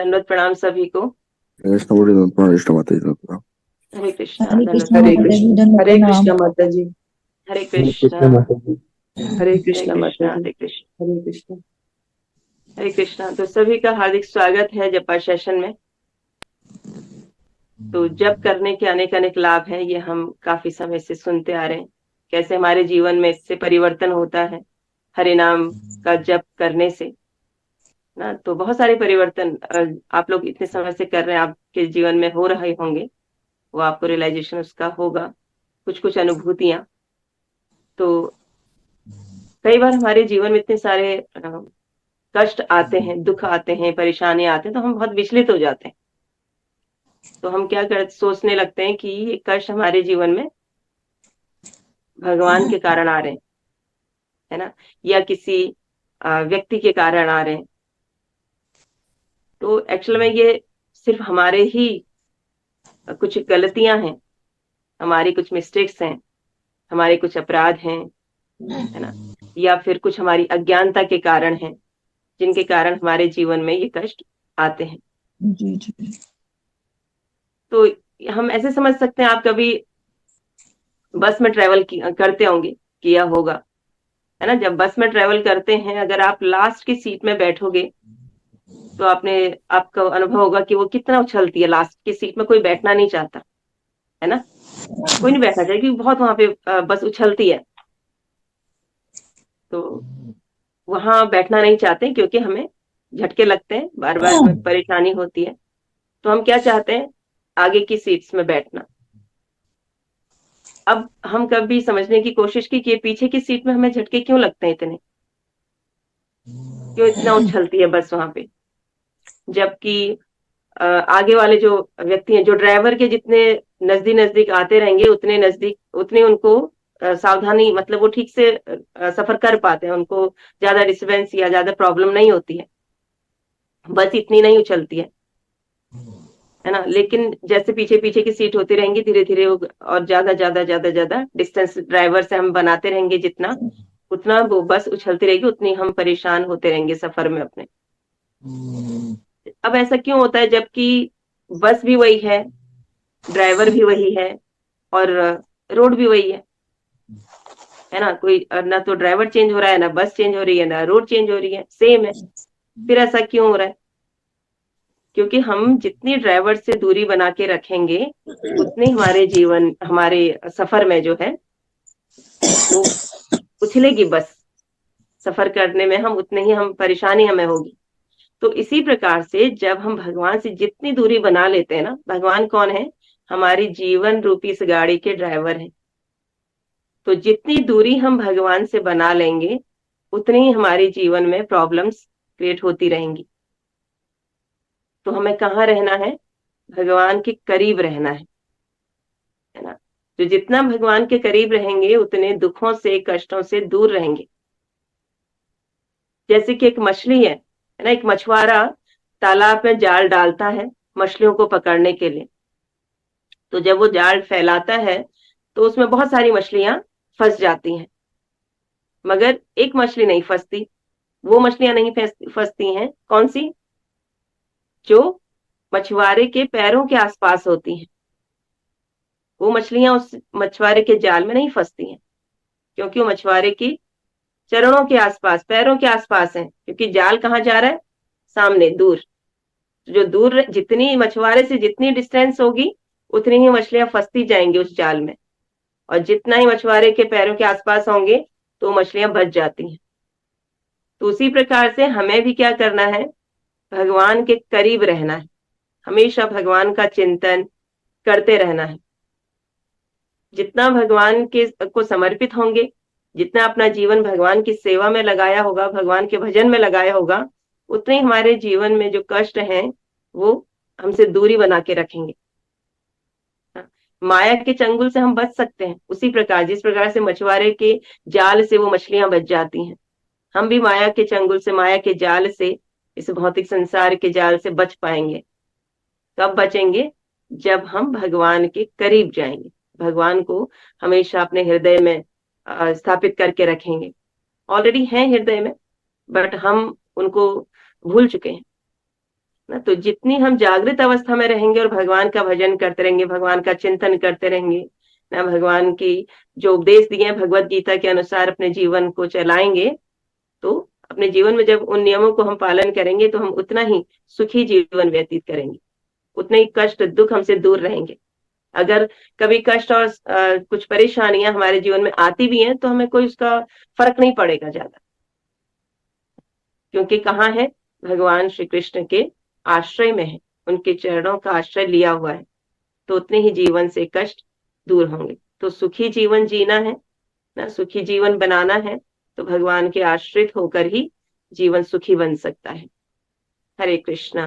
दंडवत प्रणाम सभी को। कृष्ण माता जी का। हरे कृष्णा, हरे दंडवत कृष्ण हरे माता कृष्ण। जी, दंडवत हरे प्रणाम। कृष्णा माता जी। हरे हरे कृष्णा। कृष्ण माता जी। हरे कृष्णा माता जी। हरे कृष्ण। हरे कृष्ण। हरे कृष्णा। तो सभी का हार्दिक स्वागत है जपा सेशन में। तो जप करने के अनेक अनेक लाभ हैं, ये हम काफी समय से सुनते आ रहे हैं, कैसे हमारे जीवन में इससे परिवर्तन होता है हरि नाम का जप करने से ना। तो बहुत सारे परिवर्तन आप लोग इतने समय से कर रहे हैं, आपके जीवन में हो रहे होंगे, वो आपको रियलाइजेशन उसका होगा, कुछ कुछ अनुभूतियां। तो कई बार हमारे जीवन में इतने सारे कष्ट आते हैं, दुख आते हैं, परेशानी आते हैं, तो हम बहुत विचलित हो जाते हैं। तो हम क्या कर सोचने लगते हैं कि ये कष्ट हमारे जीवन में भगवान के कारण आ रहे हैं, है ना, या किसी व्यक्ति के कारण आ रहे हैं। तो एक्चुअल में ये सिर्फ हमारे ही कुछ गलतियां हैं, हमारी कुछ मिस्टेक्स हैं, हमारे कुछ अपराध हैं, है ना, या फिर कुछ हमारी अज्ञानता के कारण हैं, जिनके कारण हमारे जीवन में ये कष्ट आते हैं। जी जी। तो हम ऐसे समझ सकते हैं, आप कभी बस में ट्रेवल करते होंगे, किया होगा, है ना। जब बस में ट्रेवल करते हैं, अगर आप लास्ट की सीट में बैठोगे तो आपका अनुभव होगा कि वो कितना उछलती है। लास्ट की सीट में कोई बैठना नहीं चाहता, है ना, कोई नहीं बैठना चाहिए, क्योंकि बहुत वहां पे बस उछलती है। तो वहां बैठना नहीं चाहते, क्योंकि हमें झटके लगते हैं, बार बार हमें परेशानी होती है। तो हम क्या चाहते हैं, आगे की सीट्स में बैठना। अब हम कभी समझने की कोशिश की कि ये पीछे की सीट में हमें झटके क्यों लगते हैं इतने, क्यों इतना उछलती है बस वहां पे। जबकि आगे वाले जो व्यक्ति हैं, जो ड्राइवर के जितने नजदीक नजदीक आते रहेंगे, उतने नजदीक उतने उनको सावधानी, मतलब वो ठीक से सफर कर पाते हैं, उनको ज्यादा डिस्टर्बेंस या ज्यादा प्रॉब्लम नहीं होती है, बस इतनी नहीं उछलती है ना। लेकिन जैसे पीछे पीछे की सीट होती रहेंगी, धीरे धीरे और ज्यादा ज्यादा ज्यादा ज्यादा डिस्टेंस ड्राइवर से हम बनाते रहेंगे, जितना उतना वो बस उछलती रहेगी, उतनी हम परेशान होते रहेंगे सफर में अपने। अब ऐसा क्यों होता है, जबकि बस भी वही है, ड्राइवर भी वही है, और रोड भी वही है ना। कोई ना तो ड्राइवर चेंज हो रहा है, ना बस चेंज हो रही है, ना रोड चेंज हो रही है, सेम है। फिर ऐसा क्यों हो रहा है? क्योंकि हम जितनी ड्राइवर से दूरी बना के रखेंगे, उतनी हमारे जीवन, हमारे सफर में जो है वो उछलेगी बस। सफर करने में हम उतने ही, हम परेशानी हमें होगी। तो इसी प्रकार से जब हम भगवान से जितनी दूरी बना लेते हैं ना, भगवान कौन है? हमारी जीवन रूपी इस गाड़ी के ड्राइवर है। तो जितनी दूरी हम भगवान से बना लेंगे, उतनी ही हमारे जीवन में प्रॉब्लम्स क्रिएट होती रहेंगी। तो हमें कहाँ रहना है? भगवान के करीब रहना है ना। तो जितना भगवान के करीब रहेंगे, उतने दुखों से, कष्टों से दूर रहेंगे। जैसे कि एक मछली है ना, एक मछुआरा तालाब में जाल डालता है मछलियों को पकड़ने के लिए। तो जब वो जाल फैलाता है, तो उसमें बहुत सारी मछलियां फंस जाती हैं, मगर एक मछली नहीं फंसती। वो मछलियां नहीं फंसती हैं, कौन सी? जो मछुआरे के पैरों के आसपास होती हैं। वो मछलियां उस मछुआरे के जाल में नहीं फंसती हैं, क्योंकि वो मछुआरे की चरणों के आसपास, पैरों के आसपास है। क्योंकि जाल कहाँ जा रहा है? सामने, दूर। जो दूर, जितनी मछुआरे से जितनी डिस्टेंस होगी, उतनी ही मछलियां फंसती जाएंगी उस जाल में। और जितना ही मछुआरे के पैरों के आसपास होंगे, तो मछलियां बच जाती हैं। तो उसी प्रकार से हमें भी क्या करना है? भगवान के करीब रहना है, हमेशा भगवान का चिंतन करते रहना है। जितना भगवान के को समर्पित होंगे, जितना अपना जीवन भगवान की सेवा में लगाया होगा, भगवान के भजन में लगाया होगा, उतने ही हमारे जीवन में जो कष्ट हैं, वो हमसे दूरी बना के रखेंगे। माया के चंगुल से हम बच सकते हैं, उसी प्रकार जिस प्रकार से मछुआरे के जाल से वो मछलियां बच जाती हैं, हम भी माया के चंगुल से, माया के जाल से, इस भौतिक संसार के जाल से बच पाएंगे। कब बचेंगे? जब हम भगवान के करीब जाएंगे, भगवान को हमेशा अपने हृदय में स्थापित करके रखेंगे। ऑलरेडी हैं हृदय में, बट हम उनको भूल चुके हैं। ना। तो जितनी हम जागृत अवस्था में रहेंगे और भगवान का भजन करते रहेंगे, भगवान का चिंतन करते रहेंगे ना, भगवान की जो उपदेश दिए हैं भगवत गीता के अनुसार अपने जीवन को चलाएंगे, तो अपने जीवन में जब उन नियमों को हम पालन करेंगे तो हम उतना ही सुखी जीवन व्यतीत करेंगे, उतने ही कष्ट दुख हमसे दूर रहेंगे। अगर कभी कष्ट और कुछ परेशानियां हमारे जीवन में आती भी हैं तो हमें कोई उसका फर्क नहीं पड़ेगा ज्यादा, क्योंकि कहाँ है, भगवान श्री कृष्ण के आश्रय में है, उनके चरणों का आश्रय लिया हुआ है, तो उतने ही जीवन से कष्ट दूर होंगे। तो सुखी जीवन जीना है ना, सुखी जीवन बनाना है, तो भगवान के आश्रित होकर ही जीवन सुखी बन सकता है। हरे कृष्णा।